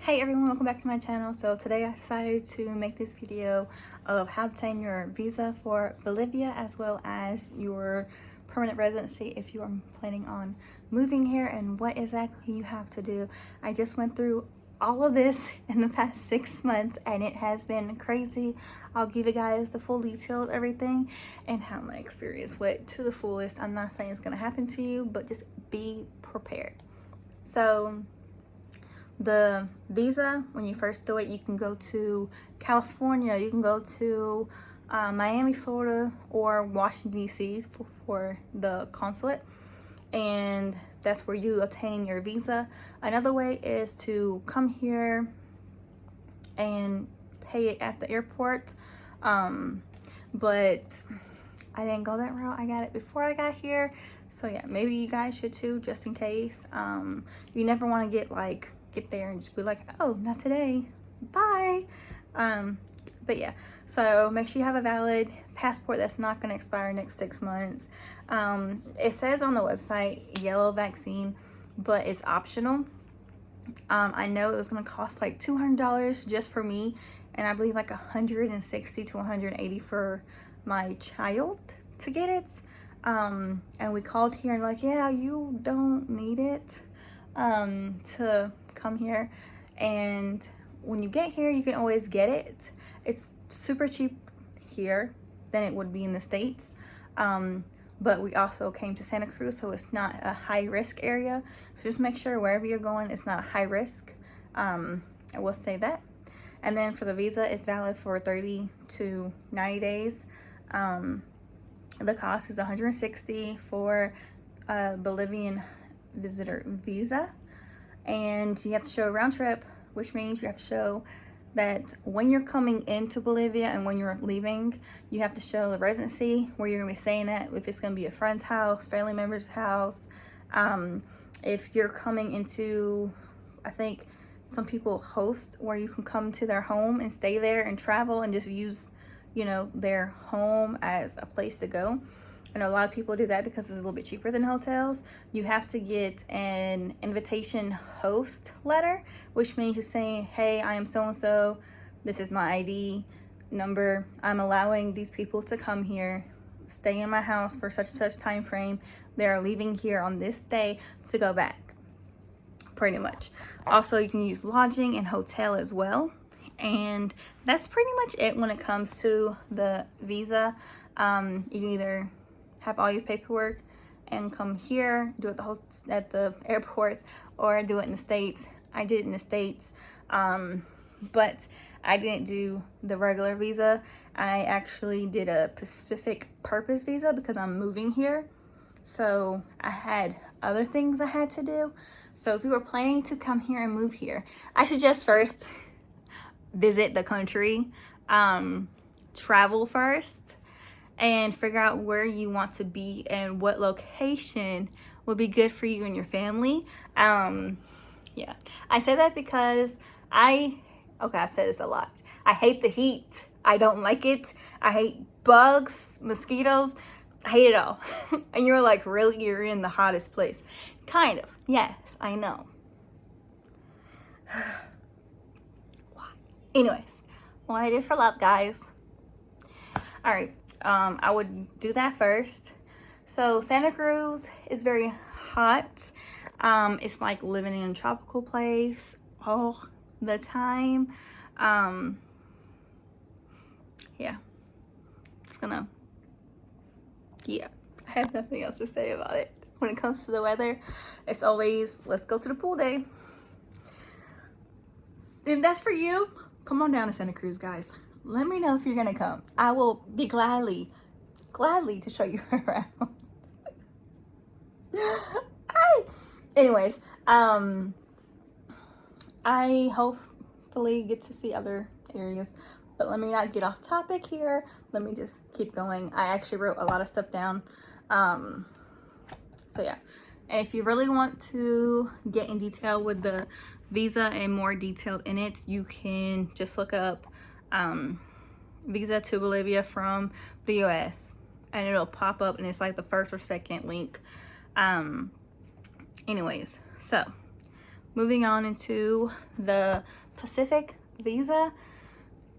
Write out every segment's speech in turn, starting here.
Hey everyone, welcome back to my channel. So today I decided to make this video of how to obtain your visa for Bolivia as well as your permanent residency if you are planning on moving here and what exactly you have to do. I just went through all of this in the past 6 months and it has been crazy. I'll give you guys the full detail of everything and how my experience went to the fullest. I'm not saying it's going to happen to you, but just be prepared. So the visa, when you first do it, you can go to California, you can go to Miami, Florida, or Washington, D.C. for the consulate, and that's where you obtain your visa. Another way is to come here and pay it at the airport, but I didn't go that route. I got it before I got here, so yeah, maybe you guys should too, just in case. You never want to get there and just be like, oh, not today, bye. But yeah, so make sure you have a valid passport that's not going to expire next 6 months. It says on the website yellow vaccine, but it's optional. I know it was going to cost like $200 just for me, and I believe like $160 to $180 for my child to get it. And we called here and like, yeah, you don't need it to come here, and when you get here you can always get it. It's super cheap here than it would be in the States, but we also came to Santa Cruz, so it's not a high risk area, so just make sure wherever you're going it's not a high risk. I will say that. And then for the visa, it's valid for 30 to 90 days. The cost is $160 for a Bolivian visitor visa, and you have to show a round trip, which means you have to show that when you're coming into Bolivia and when you're leaving, you have to show the residency where you're gonna be staying at, if it's gonna be a friend's house, family member's house. If you're coming into, I think some people host where you can come to their home and stay there and travel and just use, you know, their home as a place to go. I know a lot of people do that because it's a little bit cheaper than hotels. You have to get an invitation host letter, which means you're saying, hey, I am so-and-so, this is my ID number, I'm allowing these people to come here, stay in my house for such and such time frame, they're leaving here on this day to go back, pretty much. Also, you can use lodging and hotel as well. And that's pretty much it when it comes to the visa. You can either have all your paperwork and come here, do it at the airports, or do it in the States. I did it in the States, but I didn't do the regular visa. I actually did a Pacific Purpose visa because I'm moving here. So I had other things I had to do. So if you were planning to come here and move here, I suggest first visit the country, travel first, and figure out where you want to be and what location will be good for you and your family. Yeah, I say that because I've said this a lot. I hate the heat. I don't like it. I hate bugs, mosquitoes. I hate it all. And you're like, really? You're in the hottest place? Kind of. Yes, I know. Anyways, what I did for love, guys. All right, I would do that first. So Santa Cruz is very hot. It's like living in a tropical place all the time. Yeah, I have nothing else to say about it. When it comes to the weather, it's always, let's go to the pool day. If that's for you, come on down to Santa Cruz, guys. Let me know if you're gonna come. I will be gladly to show you around. Anyways, I hopefully get to see other areas, but let me not get off topic here. Let me just keep going. I actually wrote a lot of stuff down. So yeah, and if you really want to get in detail with the visa and more detailed in it, you can just look up visa to Bolivia from the US and it'll pop up, and it's like the first or second link. Anyways, so moving on into the Pacific visa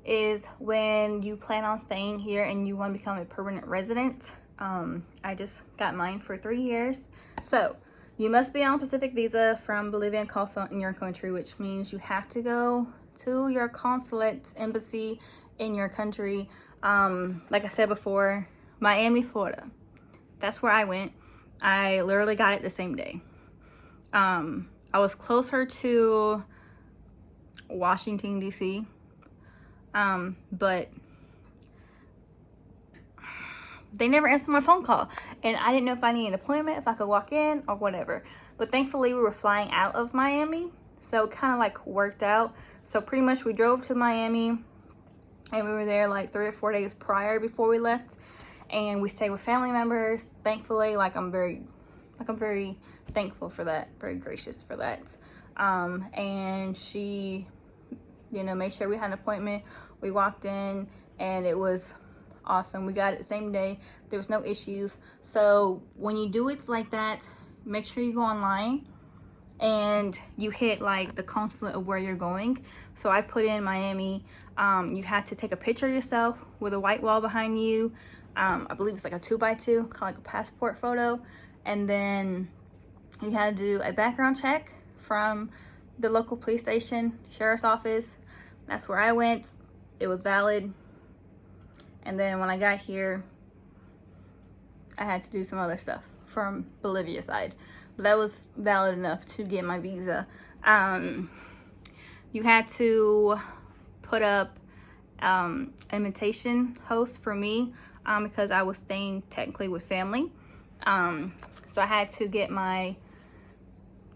is when you plan on staying here and you want to become a permanent resident. I just got mine for 3 years. So you must be on Pacific visa from Bolivian consulate in your country, which means you have to go to your consulate embassy in your country. Like I said before, Miami, Florida. That's where I went. I literally got it the same day. I was closer to Washington, D.C., but they never answered my phone call, and I didn't know if I needed an appointment, if I could walk in or whatever. But thankfully we were flying out of Miami, so it kind of like worked out. So pretty much we drove to Miami and we were there like 3 or 4 days prior before we left, and we stayed with family members. Thankfully, I'm very thankful for that, very gracious for that. And she, made sure we had an appointment. We walked in and it was awesome. We got it the same day. There was no issues. So when you do it like that, make sure you go online and you hit like the consulate of where you're going. So I put in Miami. You had to take a picture of yourself with a white wall behind you. I believe it's like a 2x2, kind of like a passport photo. And then you had to do a background check from the local police station, sheriff's office. That's where I went. It was valid. And then when I got here, I had to do some other stuff from Bolivia side, but that was valid enough to get my visa. You had to put up an invitation host for me because I was staying technically with family. So I had to get my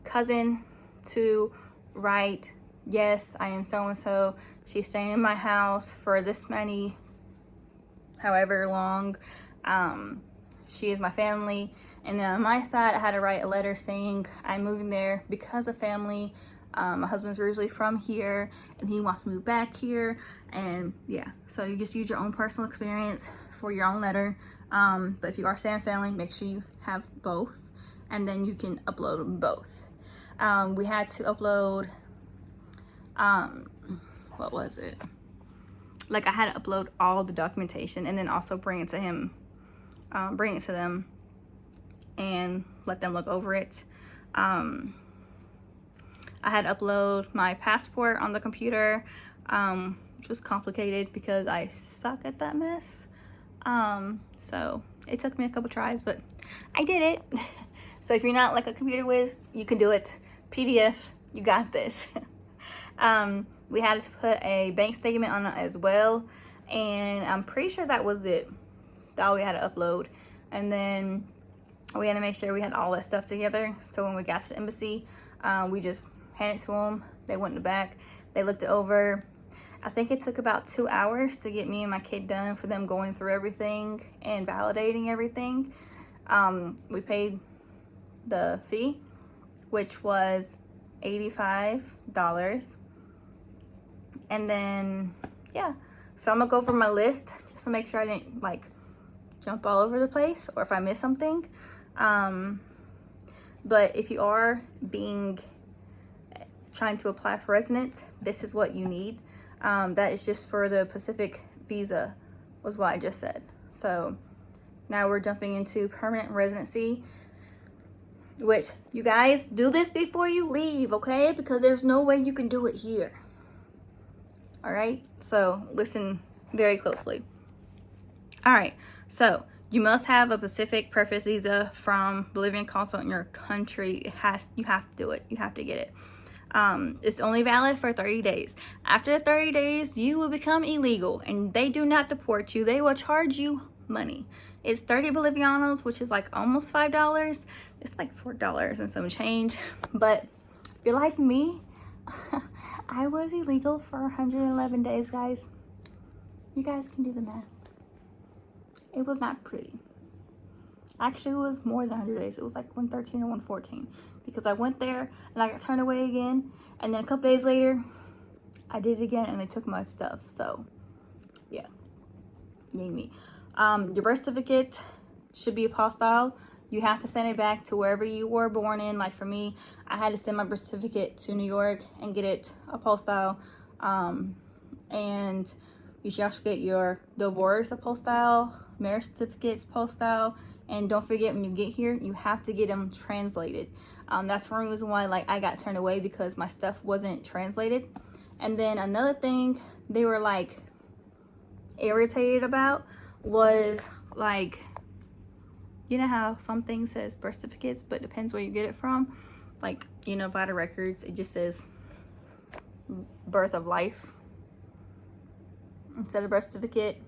cousin to write, yes, I am so-and-so. She's staying in my house for this many, however long. She is my family. And then on my side, I had to write a letter saying I'm moving there because of family. My husband's originally from here and he wants to move back here. And yeah, so you just use your own personal experience for your own letter. But if you are staying family, make sure you have both, and then you can upload them both. We had to upload, what was it? Like I had to upload all the documentation and then also bring it to him, bring it to them and let them look over it. I had to upload my passport on the computer, which was complicated because I suck at that mess. So it took me a couple tries, but I did it. So if you're not like a computer whiz, you can do it. PDF, you got this. We had to put a bank statement on it as well, and I'm pretty sure that was it. That all we had to upload. And then we had to make sure we had all that stuff together. So when we got to the embassy, we just handed it to them. They went in the back, they looked it over. I think it took about 2 hours to get me and my kid done for them going through everything and validating everything. We paid the fee, which was $85. And then, yeah. So I'm gonna go over my list just to make sure I didn't like jump all over the place or if I missed something. But if you are trying to apply for residence, this is what you need. That is just for the Pacific visa, was what I just said. So now we're jumping into permanent residency, which you guys do this before you leave, okay? Because there's no way you can do it here. All right, so listen very closely. All right, so you must have a Pacific Purpose visa from Bolivian consulate in your country. You have to do it. You have to get it. It's only valid for 30 days. After the 30 days, you will become illegal and they do not deport you. They will charge you money. It's 30 Bolivianos, which is like almost $5. It's like $4 and some change. But if you're like me, I was illegal for 111 days, guys. You guys can do the math. It was not pretty. Actually, it was more than 100 days. It was like 113 or 114 because I went there and I got turned away again. And then a couple days later, I did it again and they took my stuff. So, yeah. Yay me. Your birth certificate should be apostille. You have to send it back to wherever you were born in. Like for me, I had to send my birth certificate to New York and get it apostille. And you should also get your divorce apostille, marriage certificates apostille, and don't forget when you get here, you have to get them translated. That's one reason why like I got turned away, because my stuff wasn't translated. And then another thing they were like irritated about was like, you know how some things says birth certificates, but depends where you get it from. Like, you know, Vital Records, it just says birth of life instead of birth certificate.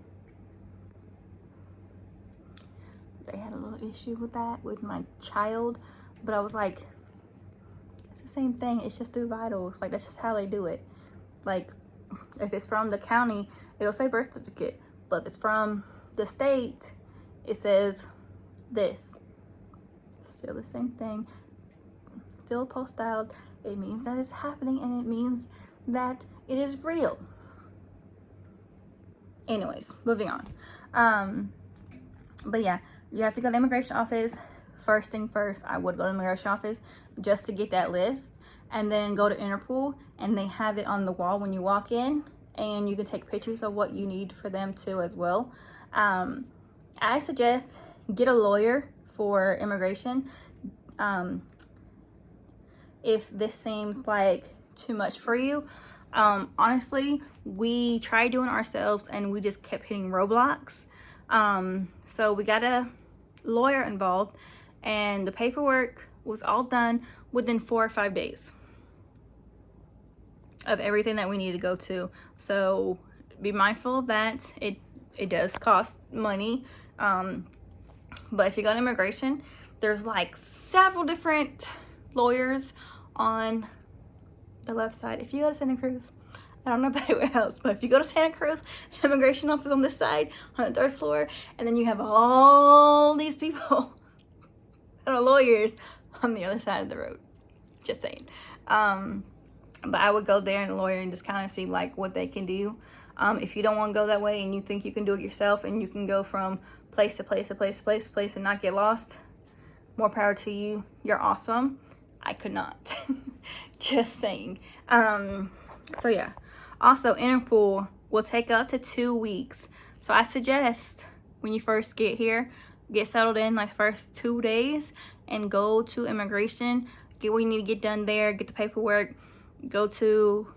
They had a little issue with that with my child, but I was like, it's the same thing. It's just through Vitals. Like, that's just how they do it. Like, if it's from the county, it'll say birth certificate, but if it's from the state, it says this. Still the same thing, still postilled. It means that it's happening, and it means that it is real. Anyways, moving on. But yeah, you have to go to the immigration office. First thing first, I would go to the immigration office just to get that list, and then go to Interpol, and they have it on the wall when you walk in, and you can take pictures of what you need for them too as well. I suggest get a lawyer for immigration. If this seems like too much for you, honestly, we tried doing it ourselves and we just kept hitting roadblocks. So we got a lawyer involved, and the paperwork was all done within 4 or 5 days of everything that we need to go to. So be mindful of that. It does cost money. But if you go to immigration, there's like several different lawyers on the left side. If you go to Santa Cruz, I don't know about anywhere else, but if you go to Santa Cruz, immigration office on this side, on the 3rd floor, and then you have all these people that are lawyers on the other side of the road. Just saying. But I would go there and lawyer and just kind of see like what they can do. If you don't want to go that way and you think you can do it yourself and you can go from place to place to place to place to place and not get lost, more power to you. You're awesome. I could not. Just saying. So yeah. Also, Interpol will take up to 2 weeks. So I suggest when you first get here, get settled in like the first 2 days and go to immigration, get what you need to get done there, get the paperwork, go to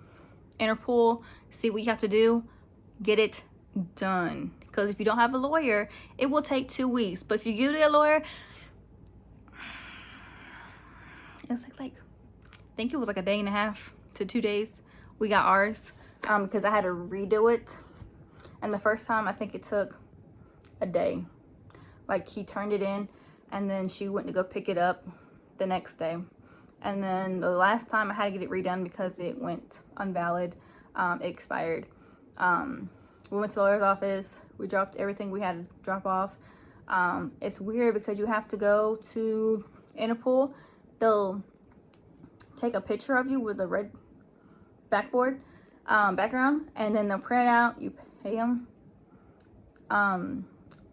Interpol, see what you have to do, get it done. Because if you don't have a lawyer, it will take 2 weeks. But if you do get a lawyer, it was like I think it was like a day and a half to 2 days. We got ours because I had to redo it. And the first time, I think it took a day. Like, he turned it in, and then she went to go pick it up the next day. And then the last time, I had to get it redone because it went invalid. It expired. We went to the lawyer's office. We dropped everything we had to drop off. It's weird because you have to go to Interpol. They'll take a picture of you with a red background, and then they'll print it out. You pay them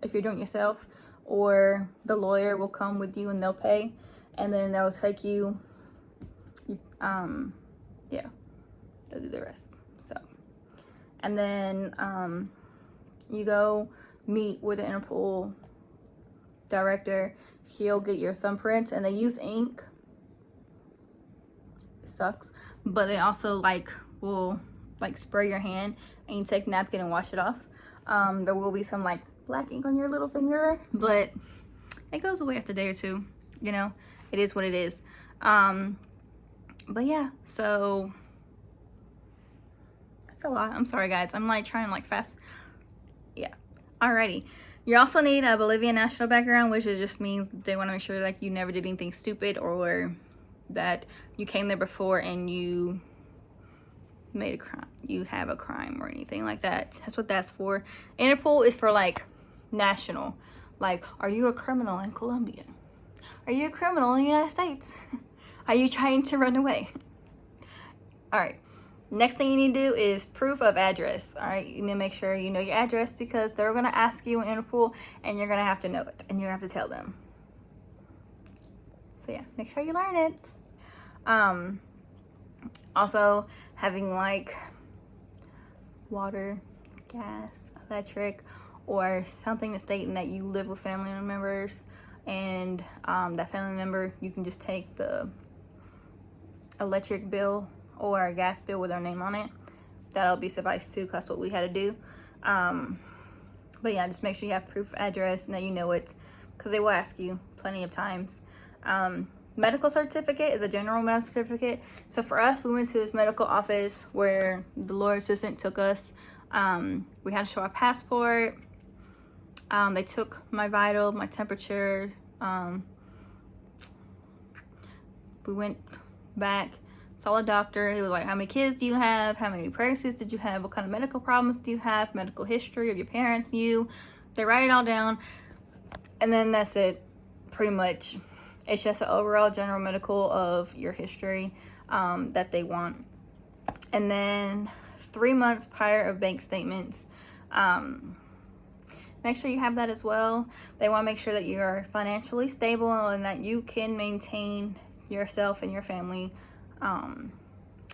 if you're doing it yourself, or the lawyer will come with you and they'll pay, and then they'll take you. Yeah, they'll do the rest. So, and then you go meet with the Interpol director. He'll get your thumbprints, and they use ink. It sucks, but they also like will like spray your hand, and you take a napkin and wash it off. There will be some like black ink on your little finger, but it goes away after a day or two. You know, it is what it is. But yeah, so that's a lot. I'm sorry guys, I'm like trying to like fast. Yeah, alrighty. You also need a Bolivian national background, which just means they want to make sure like you never did anything stupid, or that you came there before and you made a crime, you have a crime or anything like that. That's what that's for. Interpol is for like national, like, are you a criminal in Colombia? Are you a criminal in the United States? Are you trying to run away? All right, next thing you need to do is proof of address. All right, you need to make sure you know your address, because they're going to ask you in Interpol and you're going to have to know it, and you have to tell them. So yeah, make sure you learn it. Also having like water, gas, electric, or something that's stating that you live with family members, and that family member, you can just take the electric bill or gas bill with their name on it. That'll be suffice too, 'cause that's what we had to do. But yeah, just make sure you have proof of address and that you know it, because they will ask you plenty of times. Medical certificate is a general medical certificate. So for us, we went to this medical office where the lawyer assistant took us. We had to show our passport. They took my vital, my temperature. We went back, saw a doctor. He was like, how many kids do you have? How many pregnancies did you have? What kind of medical problems do you have? Medical history of your parents, you. They write it all down. And then that's it, pretty much. It's just an overall general medical of your history that they want. And then 3 months prior of bank statements. Make sure you have that as well. They want to make sure that you are financially stable and that you can maintain yourself and your family and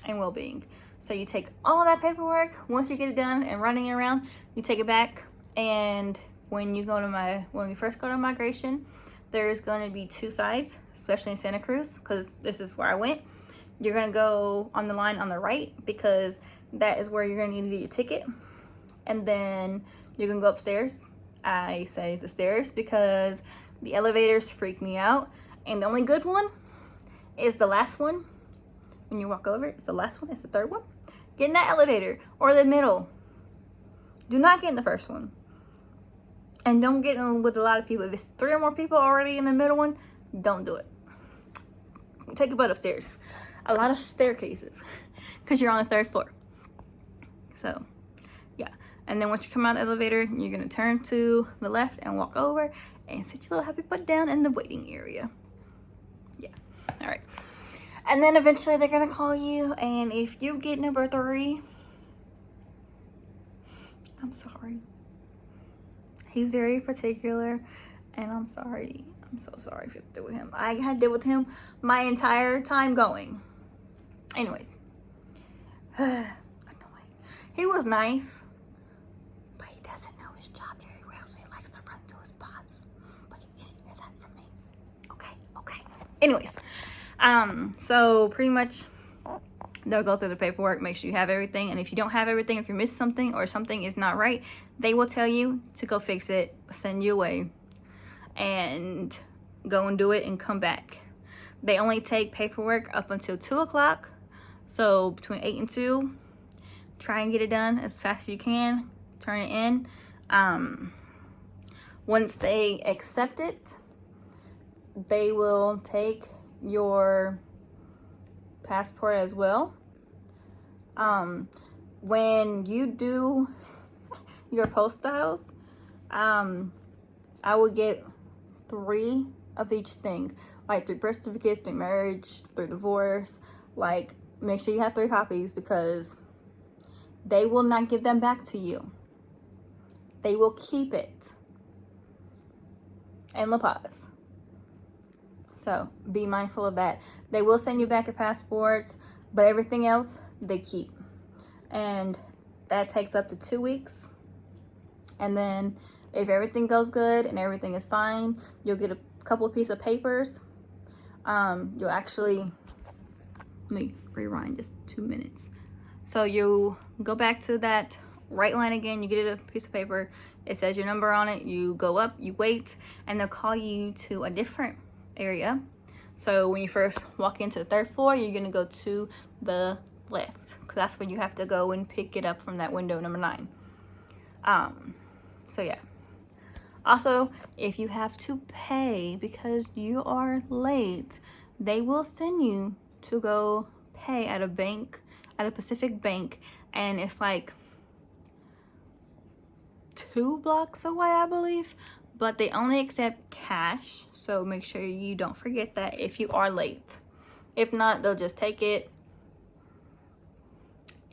well-being. So you take all that paperwork, once you get it done and running around, you take it back. And when you first go to migration, there's going to be 2 sides, especially in Santa Cruz, because this is where I went. You're going to go on the line on the right, because that is where you're going to need to get your ticket. And then you're going to go upstairs. I say the stairs because the elevators freak me out. And the only good one is the last one. When you walk over, it's the last one. It's the third one. Get in that elevator or the middle. Do not get in the first one. And don't get in with a lot of people. If it's 3 or more people already in the middle one, don't do it. Take a butt upstairs. A lot of staircases because you're on the 3rd floor. So, yeah. And then once you come out of the elevator, you're going to turn to the left and walk over and sit your little happy butt down in the waiting area. Yeah. All right. And then eventually they're going to call you. And if you get number 3, I'm sorry. He's very particular, and I'm sorry. I'm so sorry if you have to deal with him. I had to deal with him my entire time going. Anyways. Annoying. He was nice, but he doesn't know his job very well, so he likes to run to his boss. But you didn't hear that from me. Okay. Anyways. So pretty much they'll go through the paperwork, make sure you have everything. And if you don't have everything, if you miss something or something is not right, they will tell you to go fix it, send you away, and go and do it and come back. They only take paperwork up until 2 o'clock. So between 8 and 2, try and get it done as fast as you can. Turn it in. Once they accept it, they will take your passport as well. When you do your postal, I will get 3 of each thing, like 3 birth certificates, 3 marriage, 3 divorce. Like, make sure you have 3 copies, because they will not give them back to you. They will keep it in La Paz. So be mindful of that. They will send you back your passports, but everything else they keep. And that takes up to 2 weeks. And then if everything goes good and everything is fine, you'll get a couple of pieces of papers. You'll actually, let me rewind just 2 minutes. So you go back to that right line again, you get a piece of paper, it says your number on it, you go up, you wait, and they'll call you to a different area. So when you first walk into the 3rd floor, you're gonna go to the left, because that's where you have to go and pick it up from that window number 9. So yeah. Also, if you have to pay because you are late, they will send you to go pay at a bank, at a Pacific bank, and it's like 2 blocks away, I believe, but they only accept cash, so make sure you don't forget that if you are late. If not, they'll just take it,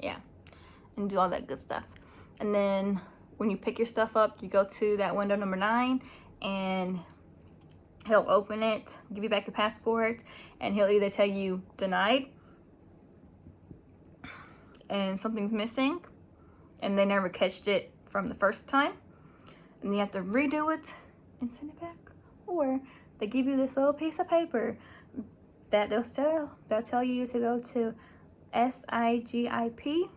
yeah, and do all that good stuff. And then when you pick your stuff up, you go to that window number 9, and He'll open it, give you back your passport, and he'll either tell you denied and something's missing and they never catched it from the first time, and you have to redo it and send it back. Or they give you this little piece of paper that they'll tell you to go to SIGIP,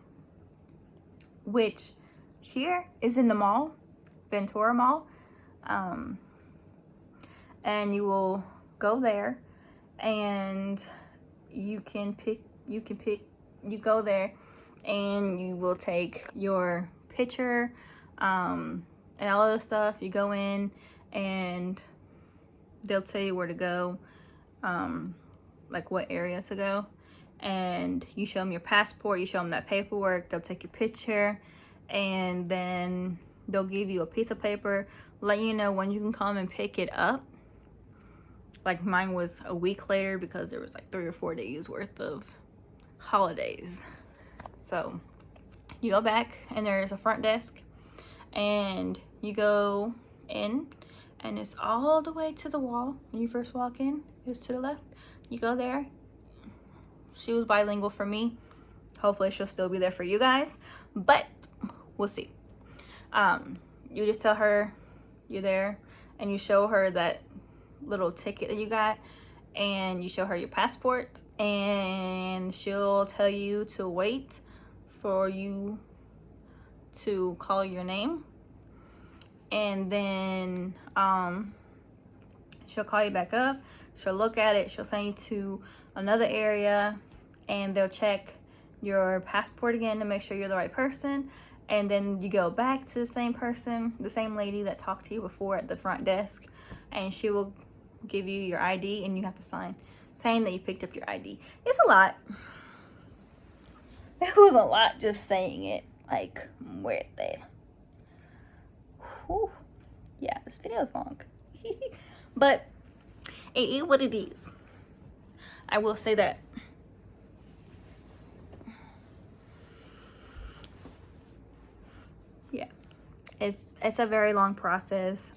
which here is in the mall, Ventura Mall. And you will go there and you go there and you will take your picture and all of the stuff. You go in and they'll tell you where to go, like what area to go, and you show them your passport, you show them that paperwork, they'll take your picture, and then they'll give you a piece of paper, let you know when you can come and pick it up. Like mine was a week later because there was like 3 or 4 days worth of holidays. So you go back and there's a front desk and you go in and it's all the way to the wall. When you first walk in, it's to the left. You go there. She was bilingual for me. Hopefully she'll still be there for you guys, but we'll see. You just tell her you're there and you show her that little ticket that you got and you show her your passport, and she'll tell you to wait for you to call your name, and then she'll call you back up, she'll look at it, she'll send you to another area and they'll check your passport again to make sure you're the right person, and then you go back to the same person, the same lady that talked to you before at the front desk, and she will give you your ID and you have to sign saying that you picked up your ID. It's a lot. It was a lot just saying it, like where they. Whew. Yeah, this video is long. But it is what it is. I will say that. Yeah, it's a very long process.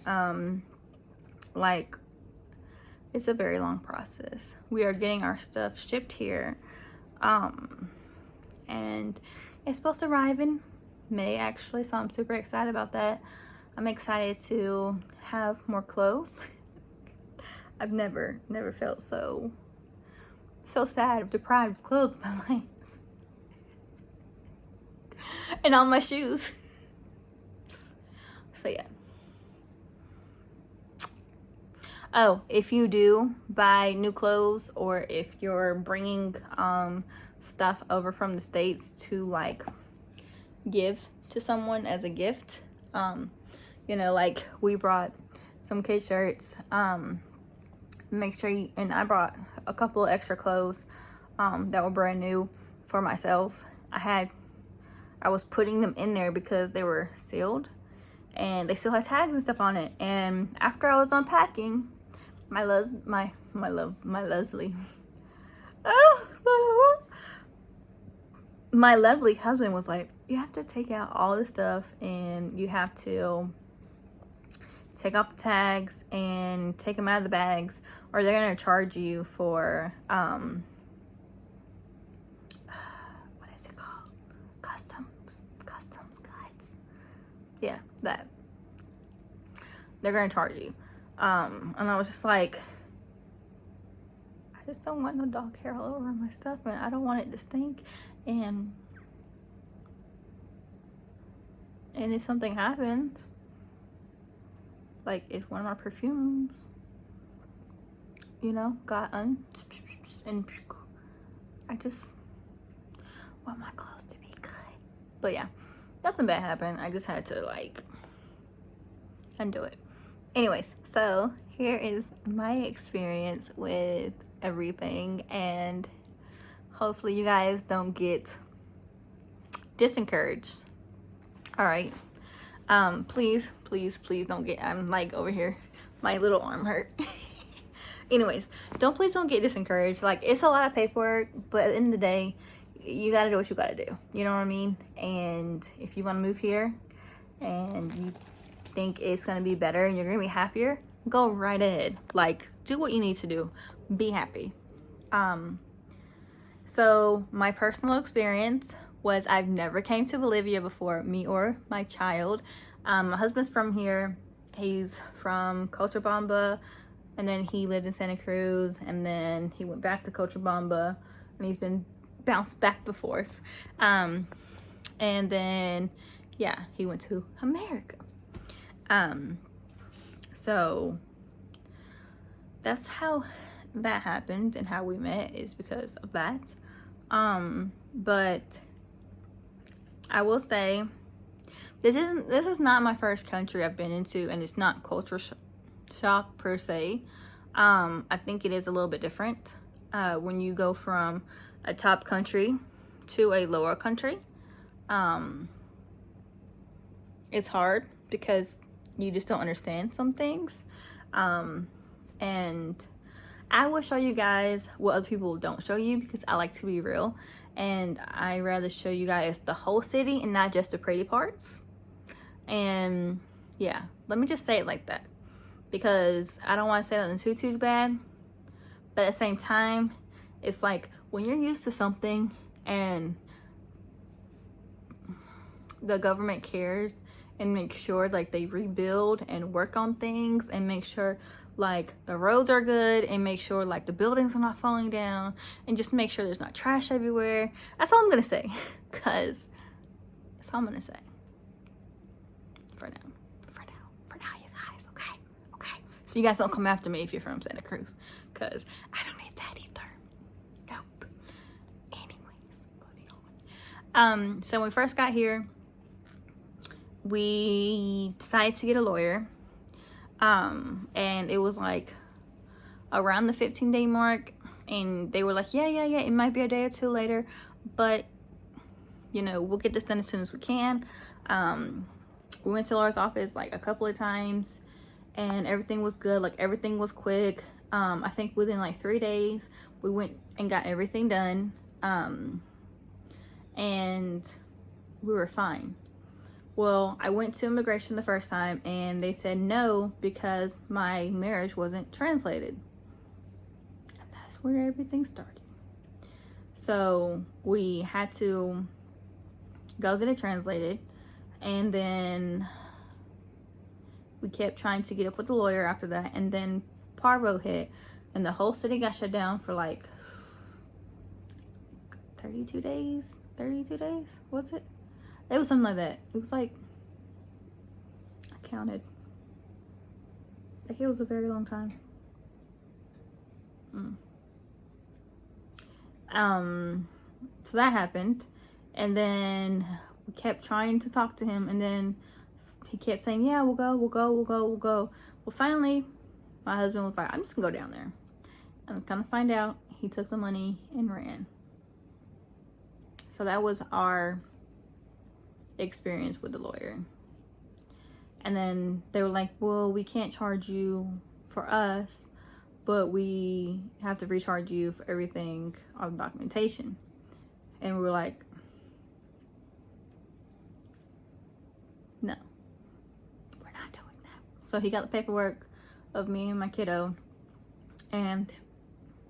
It's a very long process. We are getting our stuff shipped here, and it's supposed to arrive in May actually, so I'm super excited about that. I'm excited to have more clothes. I've never felt so sad, deprived of clothes in my life. And all my shoes. So yeah. Oh, if you do buy new clothes, or if you're bringing stuff over from the States to like give to someone as a gift, you know, like we brought some kid shirts, make sure you, and I brought a couple of extra clothes that were brand new for myself. I was putting them in there because they were sealed and they still had tags and stuff on it, and after I was unpacking, my lovely my lovely husband was like, you have to take out all this stuff and you have to take off the tags and take them out of the bags, or they're gonna charge you for what is it called, customs guides. Yeah, that they're gonna charge you. And I was just like, I just don't want no dog hair all over my stuff, and I don't want it to stink, and if something happens, like if one of our perfumes, you know, got and I just want my clothes to be good. But yeah, nothing bad happened. I just had to like undo it. Anyways, so here is my experience with everything, and hopefully you guys don't get discouraged. All right, please don't get, I'm like over here, my little arm hurt. Anyways, please don't get discouraged. Like, it's a lot of paperwork, but at the end of the day, you gotta do what you gotta do, you know what I mean? And if you want to move here and you think it's gonna be better and you're gonna be happier, go right ahead. Like, do what you need to do. Be happy. So my personal experience was I've never came to Bolivia before, me or my child. My husband's from here. He's from Cochabamba, and then he lived in Santa Cruz, and then he went back to Cochabamba, and he's been bounced back and forth. And then, yeah, he went to America. So that's how that happened, and how we met is because of that. But I will say this is not my first country I've been into, and it's not culture shock per se. I think it is a little bit different when you go from a top country to a lower country. It's hard because you just don't understand some things. And I will show you guys what other people don't show you, because I like to be real, and I rather show you guys the whole city and not just the pretty parts. And yeah, let me just say it like that, because I don't want to say nothing too bad, but at the same time, it's like when you're used to something and the government cares and make sure like they rebuild and work on things and make sure like the roads are good and make sure like the buildings are not falling down and just make sure there's not trash everywhere. That's all I'm gonna say, because that's all I'm gonna say for now, you guys. Okay, so you guys don't come after me if you're from Santa Cruz, because I don't need that either. Nope. Anyways, moving on. So when we first got here, we decided to get a lawyer. And it was like around the 15-day mark, and they were like, yeah, it might be a day or two later, but you know, we'll get this done as soon as we can. We went to Laura's office like a couple of times, and everything was good. Like, everything was quick. I think within like 3 days we went and got everything done, and we were fine. Well, I went to immigration the first time, and they said no because my marriage wasn't translated. And that's where everything started. So we had to go get it translated, and then we kept trying to get up with the lawyer after that, and then Parvo hit, and the whole city got shut down for like 32 days? Was it? It was something like that. It was like, I counted. Like, it was a very long time. So that happened. And then we kept trying to talk to him. And then he kept saying, yeah, we'll go. Well, finally, my husband was like, I'm just gonna go down there. And come to find out, he took the money and ran. So that was our experience with the lawyer. And then they were like, well, we can't charge you for us, but we have to recharge you for everything, all the documentation. And we were like, no, we're not doing that. So he got the paperwork of me and my kiddo and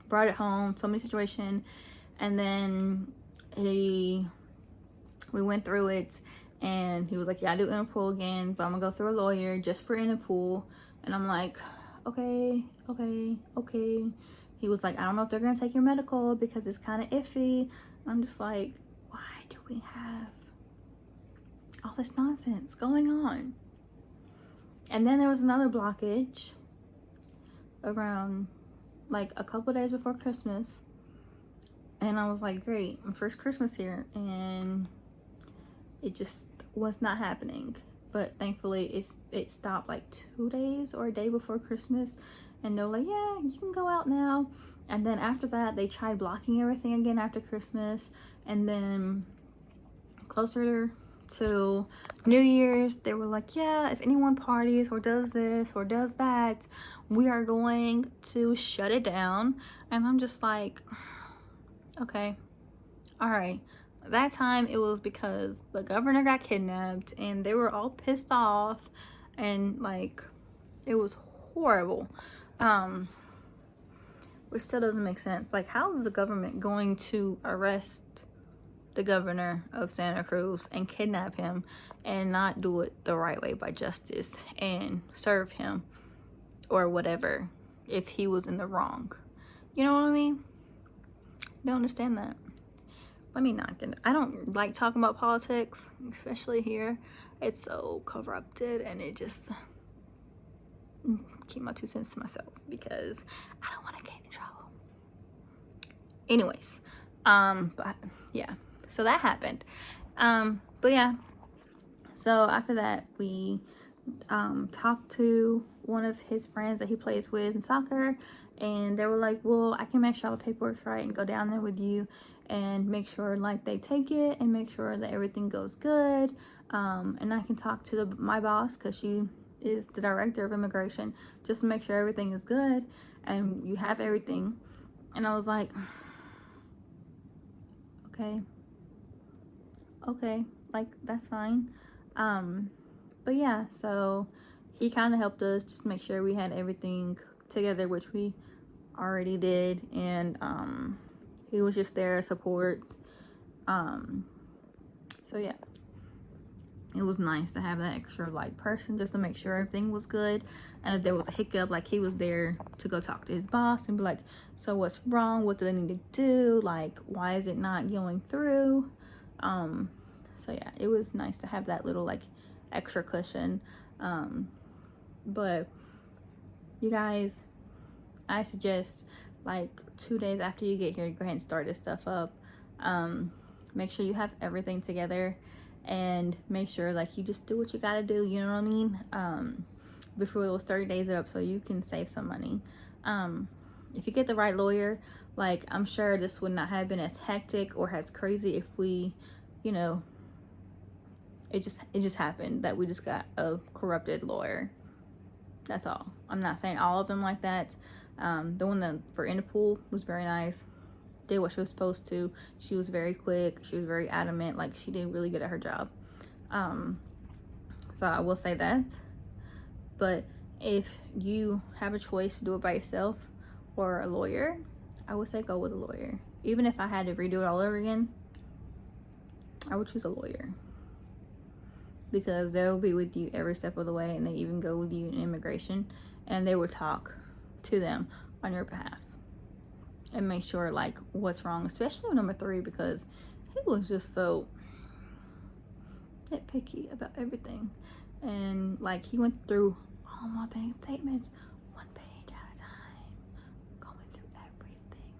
brought it home, told me the situation, and then we went through it. And he was like, yeah, I do Interpol again, but I'm gonna go through a lawyer just for Interpol. And I'm like, okay. He was like, I don't know if they're gonna take your medical because it's kind of iffy. And I'm just like, why do we have all this nonsense going on? And then there was another blockage around like a couple days before Christmas. And I was like, great, my first Christmas here. And it just was not happening. But thankfully it stopped like 2 days or a day before Christmas, and they're like, yeah, you can go out now. And then after that, they tried blocking everything again after Christmas. And then closer to New Year's, they were like, yeah, if anyone parties or does this or does that, we are going to shut it down. And I'm just like, okay, all right. That time it was because the governor got kidnapped and they were all pissed off, and like, it was horrible. Which still doesn't make sense. Like, how is the government going to arrest the governor of Santa Cruz and kidnap him and not do it the right way by justice and serve him or whatever if he was in the wrong? You know what I mean? I don't understand that. Let me not get, I don't like talking about politics, especially here. It's so corrupted, and it just keep my 2 cents to myself because I don't want to get in trouble. Anyways, but yeah, so that happened. But yeah, so after that, we talked to one of his friends that he plays with in soccer, and they were like, well, I can make sure all the paperwork's right and go down there with you and make sure like they take it and make sure that everything goes good. And I can talk to my boss, because she is the director of immigration, just to make sure everything is good and you have everything. And I was like, okay, like that's fine. But yeah, so he kind of helped us just make sure we had everything together, which we already did. And he was just there to support. So yeah, it was nice to have that extra like person just to make sure everything was good. And if there was a hiccup, like he was there to go talk to his boss and be like, so what's wrong? What do they need to do? Like, why is it not going through? So yeah, it was nice to have that little like extra cushion. But you guys, I suggest like 2 days after you get here, go ahead and start this stuff up. Make sure you have everything together, and make sure like you just do what you gotta do, you know what I mean, before those 30 days are up, so you can save some money. If you get the right lawyer, like I'm sure this would not have been as hectic or as crazy if we, you know, it just happened that we just got a corrupted lawyer. That's all. I'm not saying all of them like that. The one that for Interpol was very nice, did what she was supposed to. She was very quick, she was very adamant, like she did really good at her job. So I will say that. But if you have a choice to do it by yourself or a lawyer, I would say go with a lawyer. Even if I had to redo it all over again, I would choose a lawyer, because they'll be with you every step of the way, and they even go with you in immigration, and they will talk to them on your behalf and make sure like what's wrong, especially with number 3, because he was just so nitpicky about everything. And like he went through all my bank statements 1 page at a time, going through everything.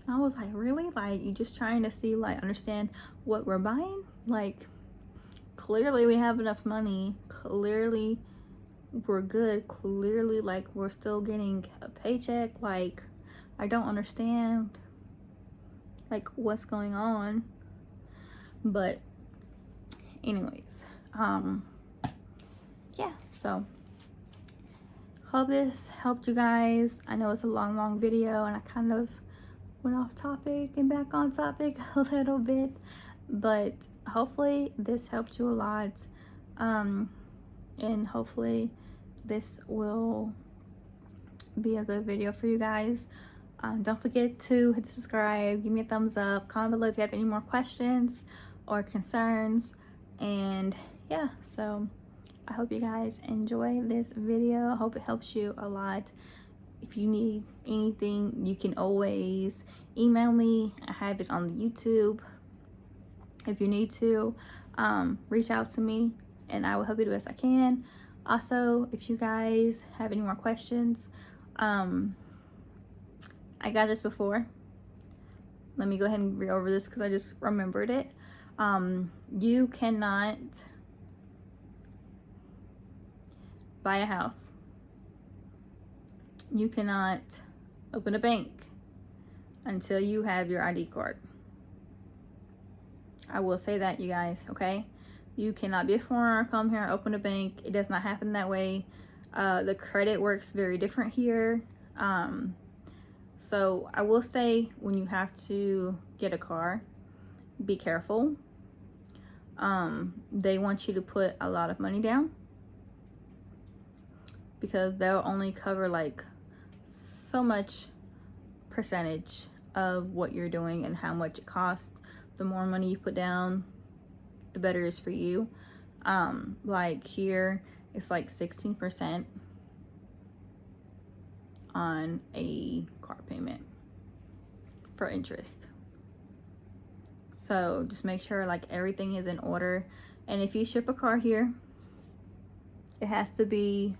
And I was like, really? Like, you just trying to see, like, understand what we're buying? Like, clearly we have enough money, clearly we're good, clearly like we're still getting a paycheck. Like, I don't understand like what's going on. But anyways, yeah, so hope this helped you guys. I know it's a long video, and I kind of went off topic and back on topic a little bit, but hopefully this helped you a lot. And hopefully this will be a good video for you guys. Don't forget to hit the subscribe, give me a thumbs up, comment below if you have any more questions or concerns. And yeah, so I hope you guys enjoy this video. I hope it helps you a lot. If you need anything, you can always email me. I have it on the YouTube. If you need to, reach out to me and I will help you the best I can. Also, if you guys have any more questions, I got this before. Let me go ahead and read over this because I just remembered it. You cannot buy a house. You cannot open a bank until you have your ID card. I will say that, you guys, okay? You cannot be a foreigner, come here, open a bank. It does not happen that way. The credit works very different here. So I will say, when you have to get a car, be careful. They want you to put a lot of money down, because they'll only cover like so much percentage of what you're doing and how much it costs. The more money you put down, the better it is for you. Like here it's like 16% on a car payment for interest. So just make sure like everything is in order. And if you ship a car here, it has to be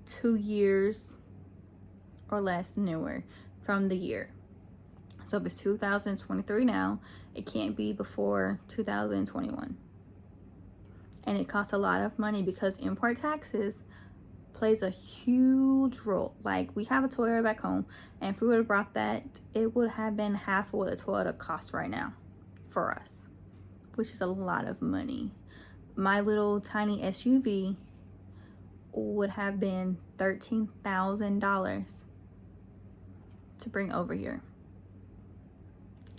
2 years or less newer from the year. So if it's 2023 now, it can't be before 2021. And it costs a lot of money because import taxes plays a huge role. Like we have a Toyota back home, and if we would have brought that, it would have been half of what a Toyota costs right now for us, which is a lot of money. My little tiny SUV would have been $13,000 to bring over here.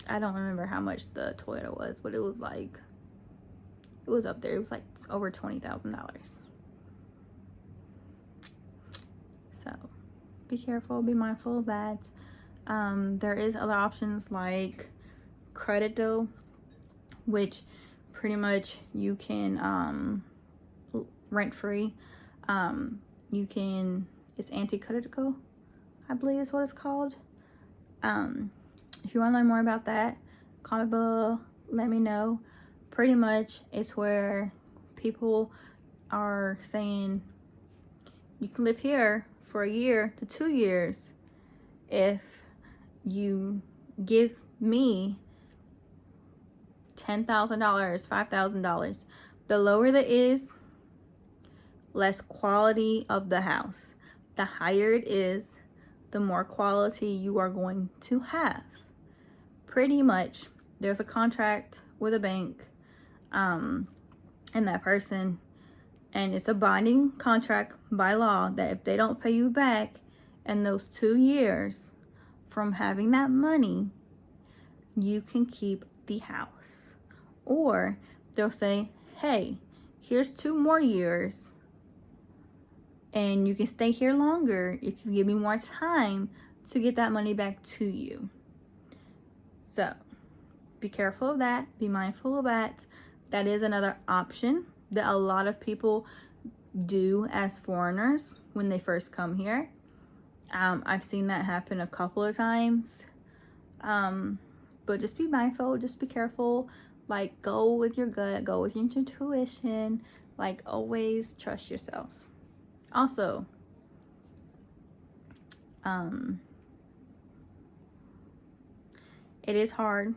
I don't remember how much the Toyota was, but it was like, it was up there. It was like over $20,000. So be careful, be mindful of that. There is other options like Credito, which pretty much you can rent free. You can, it's anti-Credito, I believe is what it's called. If you want to learn more about that, comment below, let me know. Pretty much it's where people are saying you can live here for a year to 2 years if you give me $10,000, $5,000. The lower that is, less quality of the house. The higher it is, the more quality you are going to have. Pretty much, there's a contract with a bank and that person, and it's a binding contract by law that if they don't pay you back in those 2 years from having that money, you can keep the house. Or they'll say, hey, here's 2 more years and you can stay here longer if you give me more time to get that money back to you. So be careful of that, be mindful of that. That is another option that a lot of people do as foreigners when they first come here. I've seen that happen a couple of times. But just be mindful, just be careful. Like, go with your gut, go with your intuition. Like, always trust yourself. Also, it is hard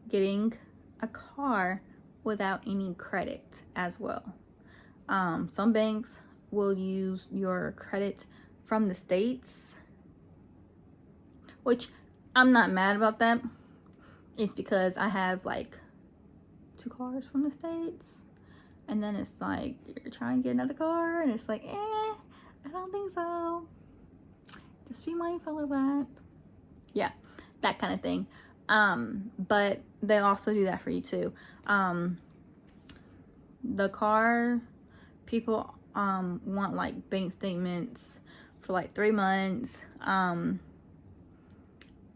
getting a car without any credit as well. Some banks will use your credit from the States, which I'm not mad about that. It's because I have like 2 cars from the States, and then it's like you're trying to get another car and it's like, I don't think so. Just be mindful of that. Yeah, that kind of thing. But they also do that for you too. The car people want like bank statements for like 3 months,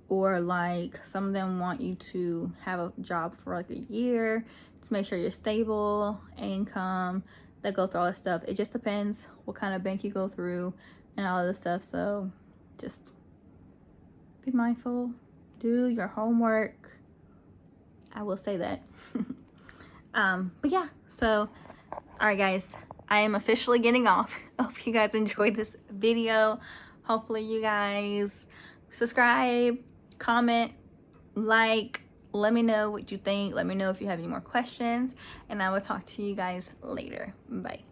or like some of them want you to have a job for like a year to make sure you're stable, income. They go through all this stuff. It just depends what kind of bank you go through and all of this stuff. So just be mindful, do your homework. I will say that. But yeah, so all right guys, I am officially getting off. I hope you guys enjoyed this video. Hopefully you guys subscribe, comment, like, let me know what you think. Let me know if you have any more questions, and I will talk to you guys later. Bye.